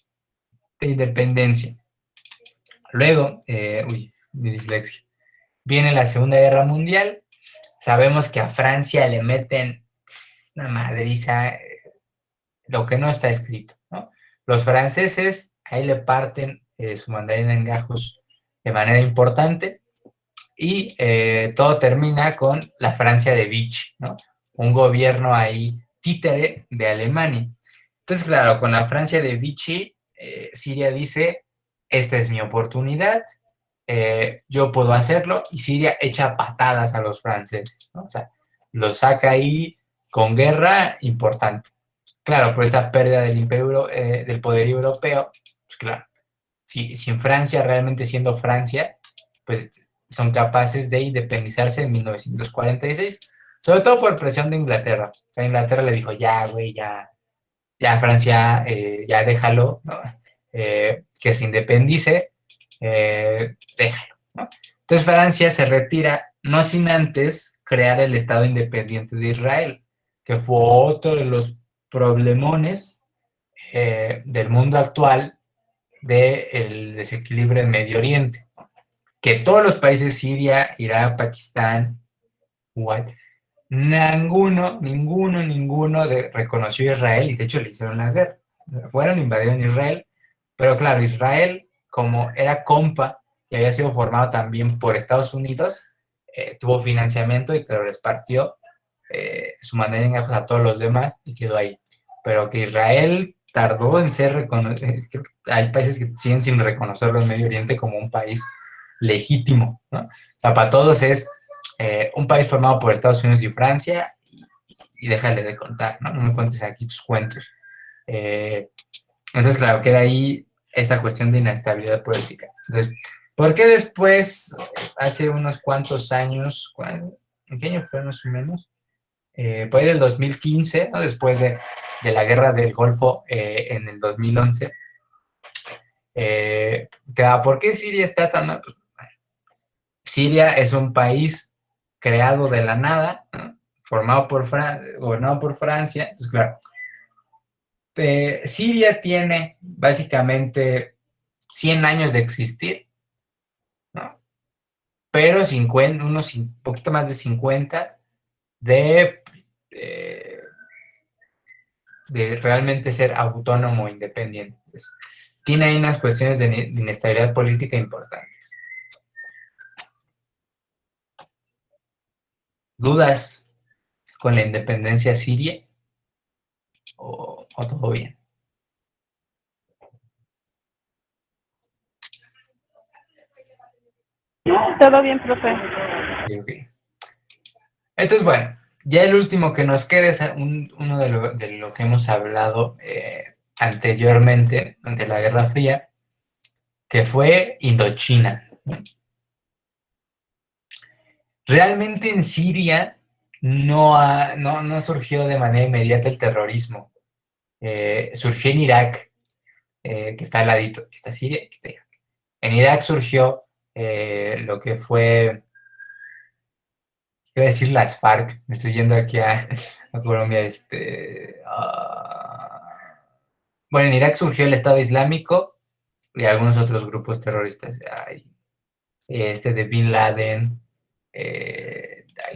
de independencia. Luego, mi dislexia. Viene la Segunda Guerra Mundial. Sabemos que a Francia le meten una madriza, lo que no está escrito, ¿no? Los franceses ahí le parten su mandarín en gajos de manera importante y todo termina con la Francia de Vichy, ¿no? Un gobierno ahí títere de Alemania. Entonces, claro, con la Francia de Vichy, Siria dice, esta es mi oportunidad, yo puedo hacerlo, y Siria echa patadas a los franceses, ¿no? O sea, los saca ahí con guerra importante. Claro, por esta pérdida del poder europeo, pues claro, si en Francia, realmente siendo Francia, pues son capaces de independizarse en 1946, sobre todo por presión de Inglaterra. O sea, Inglaterra le dijo, ya, güey, ya Francia, ya déjalo, ¿no? Que se independice, déjalo, ¿no? Entonces Francia se retira, no sin antes crear el Estado Independiente de Israel, que fue otro de los problemones del mundo actual del desequilibrio en Medio Oriente, que todos los países, Siria, Irak, Pakistán, Kuwait, ninguno reconoció a Israel y de hecho le hicieron la guerra. Fueron, invadieron Israel, pero claro, Israel, como era compa y había sido formado también por Estados Unidos, tuvo financiamiento y claro, les partió su manera en gajos a todos los demás y quedó ahí. Pero que Israel tardó en ser reconocido, hay países que siguen sin reconocerlo en Medio Oriente como un país legítimo, ¿no? O sea, para todos es un país formado por Estados Unidos y Francia y déjale de contar, ¿no? No me cuentes aquí tus cuentos. Entonces, claro, queda ahí esta cuestión de inestabilidad política. Entonces, ¿por qué después, hace unos cuantos años, ¿en qué año fue más o menos? Por ahí del 2015, ¿no? Después de la guerra del Golfo en el 2011, ¿por qué Siria está tan mal? Pues, Siria es un país creado de la nada, ¿no? gobernado por Francia. Pues claro, Siria tiene básicamente 100 años de existir, ¿no? Pero 50, unos poquito más de 50 de, eh, de realmente ser autónomo e independiente. Pues, tiene ahí unas cuestiones de inestabilidad política importantes. ¿Dudas con la independencia siria o todo bien? Todo bien, profe. Okay. Entonces, bueno, ya el último que nos queda es uno de lo que hemos hablado anteriormente, ante la Guerra Fría, que fue Indochina. Realmente en Siria no surgió de manera inmediata el terrorismo. Surgió en Irak, que está al ladito, aquí está Siria, aquí está Irak. En Irak surgió lo que fue, quiero decir las FARC, me estoy yendo aquí a Colombia, bueno, en Irak surgió el Estado Islámico y algunos otros grupos terroristas. De Bin Laden,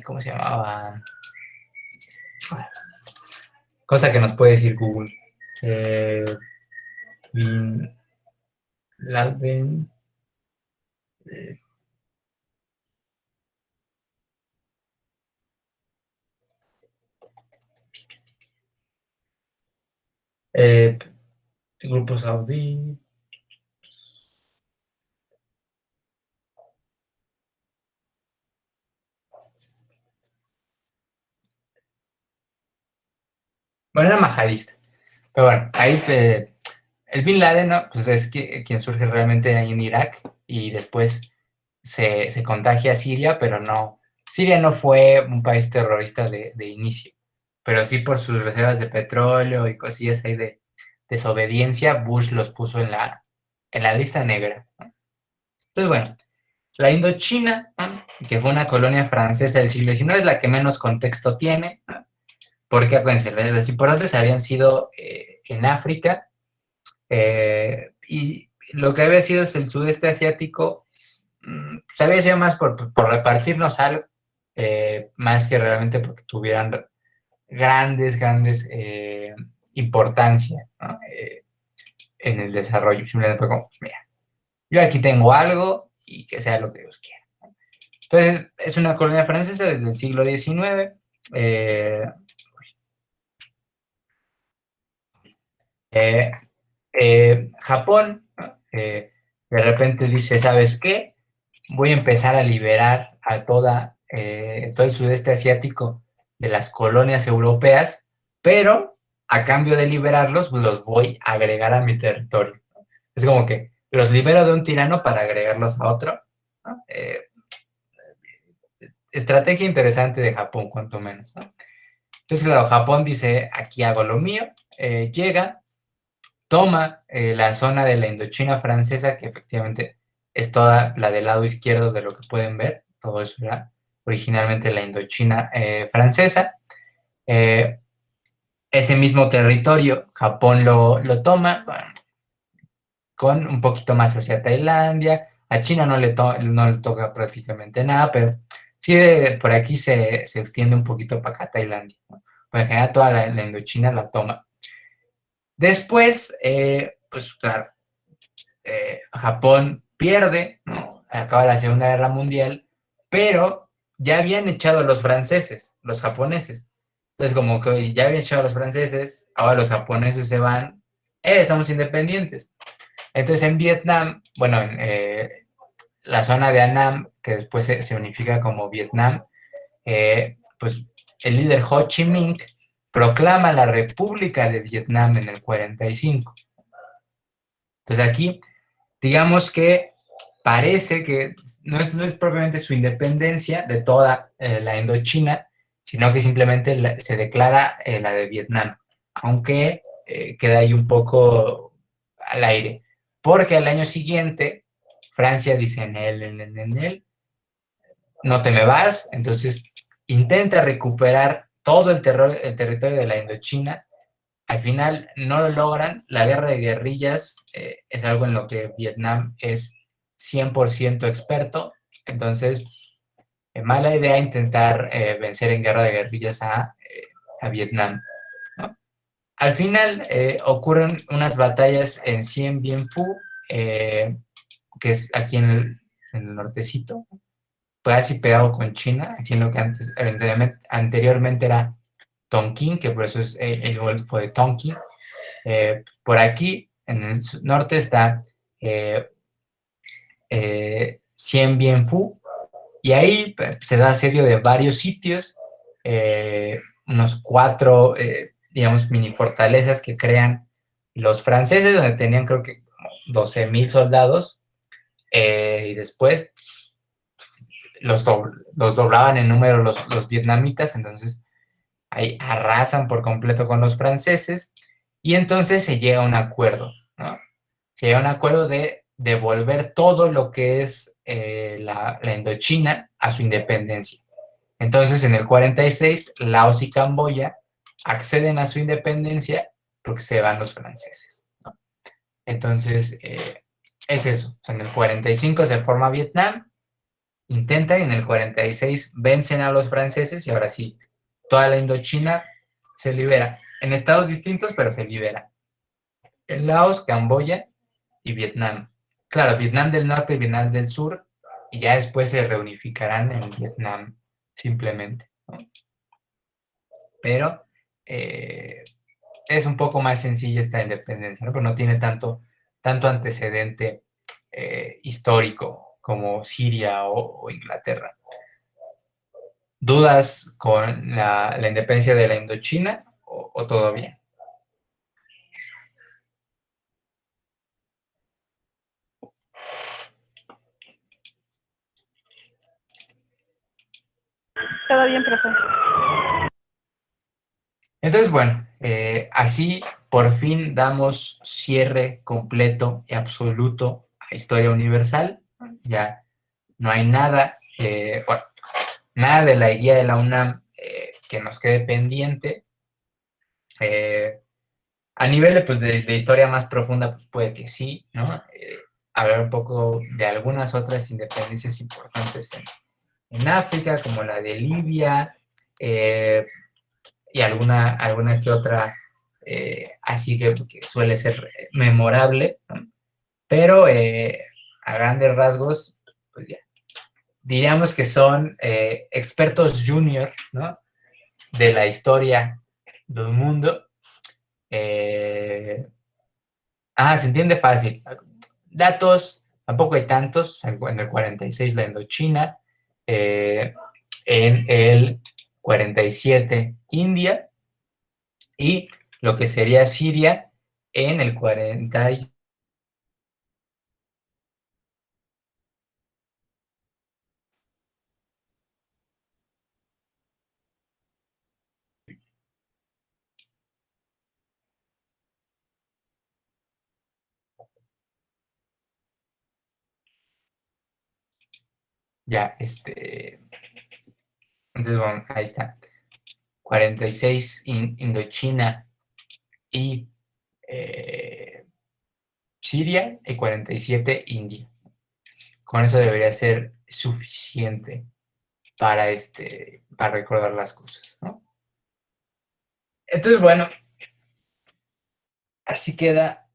¿cómo se llamaba? Cosa que nos puede decir Google. Bin Laden. Eh, eh, Grupo Saudí. Bueno, era majadista. Pero bueno, ahí el Bin Laden, ¿no? Pues es quien surge realmente ahí en Irak y después se contagia a Siria, pero no. Siria no fue un país terrorista de inicio, pero sí por sus reservas de petróleo y cosillas ahí de desobediencia, Bush los puso en la lista negra, ¿no? Entonces, bueno, la Indochina, ¿no? Que fue una colonia francesa del siglo XIX, es la que menos contexto tiene, ¿no? Porque, acuérdense, las importantes habían sido en África, y lo que había sido es el sudeste asiático, se había sido más por repartirnos algo, más que realmente porque tuvieran grandes importancia, ¿no? En el desarrollo. Simplemente fue como, pues mira, yo aquí tengo algo y que sea lo que Dios quiera. Entonces, es una colonia francesa desde el siglo XIX. Eh, eh, Japón, ¿no? De repente dice, ¿sabes qué? Voy a empezar a liberar a todo el sudeste asiático de las colonias europeas, pero a cambio de liberarlos, los voy a agregar a mi territorio. Es como que los libero de un tirano para agregarlos a otro, ¿no? Estrategia interesante de Japón, cuanto menos, ¿no? Entonces, claro, Japón dice, aquí hago lo mío, llega, toma la zona de la Indochina francesa, que efectivamente es toda la del lado izquierdo de lo que pueden ver, todo eso era originalmente la Indochina francesa. Ese mismo territorio, Japón lo toma, bueno, con un poquito más hacia Tailandia, a China no le toca prácticamente nada, pero sí por aquí se extiende un poquito para acá Tailandia, ¿no? Pero en general toda la Indochina la toma. Después, pues claro, Japón pierde, ¿no? Acaba la Segunda Guerra Mundial, pero ya habían echado a los franceses, los japoneses. Entonces, como que ya habían echado a los franceses, ahora los japoneses se van, somos independientes. Entonces, en Vietnam, bueno, en la zona de Annam, que después se unifica como Vietnam, pues el líder Ho Chi Minh proclama la República de Vietnam en el 45. Entonces, aquí digamos que parece que no es propiamente su independencia de toda la Indochina, sino que simplemente se declara la de Vietnam, aunque queda ahí un poco al aire, porque al año siguiente Francia dice en él, no te me vas, entonces intenta recuperar todo el territorio de la Indochina. Al final no lo logran. La guerra de guerrillas es algo en lo que Vietnam es 100% experto. Entonces, mala idea intentar vencer en guerra de guerrillas a Vietnam, ¿no? Al final ocurren unas batallas en Sien Bien Phu, que es aquí en el nortecito, casi pegado con China, aquí en lo que anteriormente era Tonkin, que por eso es el Golfo de Tonkin. Por aquí, en el norte, está eh, Sien Bien Phu, y ahí se da asedio de varios sitios, unos 4, digamos, mini fortalezas que crean los franceses, donde tenían creo que 12,000 soldados, y después los doblaban en número los vietnamitas, entonces ahí arrasan por completo con los franceses, y entonces se llega a un acuerdo, ¿no? Se llega a un acuerdo de devolver todo lo que es la Indochina a su independencia. Entonces, en el 46, Laos y Camboya acceden a su independencia porque se van los franceses, ¿no? Entonces, es eso. O sea, en el 45 se forma Vietnam, intentan, y en el 46 vencen a los franceses, y ahora sí, toda la Indochina se libera. En estados distintos, pero se libera. En Laos, Camboya y Vietnam. Claro, Vietnam del Norte y Vietnam del Sur, y ya después se reunificarán en Vietnam simplemente, ¿no? Pero es un poco más sencilla esta independencia, ¿no? Pero no tiene tanto antecedente histórico como Siria o Inglaterra. ¿Dudas con la independencia de la Indochina o todo bien? Todo bien, profe. Entonces, bueno, así por fin damos cierre completo y absoluto a Historia Universal. Ya no hay nada, bueno, nada de la guía de la UNAM que nos quede pendiente. A nivel de historia más profunda, pues puede que sí, ¿no? Hablar un poco de algunas otras independencias importantes en África, como la de Libia, y alguna que otra, así que suele ser memorable, ¿no? Pero a grandes rasgos, pues ya, diríamos que son expertos junior, ¿no? De la historia del mundo. Se entiende fácil. Datos, tampoco hay tantos. O sea, en el 46 la Indochina, en el 47 India, y lo que sería Siria en el 40. Ya, entonces, bueno, ahí está. 46 Indochina y Siria, y 47 India. Con eso debería ser suficiente para recordar las cosas, ¿no? Entonces, bueno, así queda